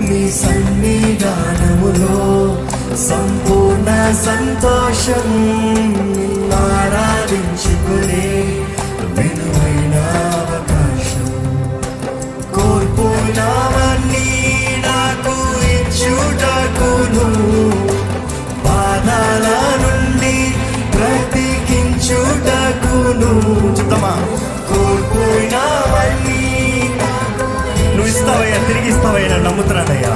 నీ సన్నిధానములో సంపూర్ణ సంతోషం, ఆరాధించుకునే విలువైన అవకాశం. కోల్పోయినవన్నీ నాకు ఇచ్చుటకును, బాధల నుండి బ్రతికించుటకును. చెప్తామా? కోల్పోయినవన్నీ నువ్వు ఇస్తావయ్యా, తిరిగి ఇస్తావయ్యా, నమ్ముతున్నానయ్యా.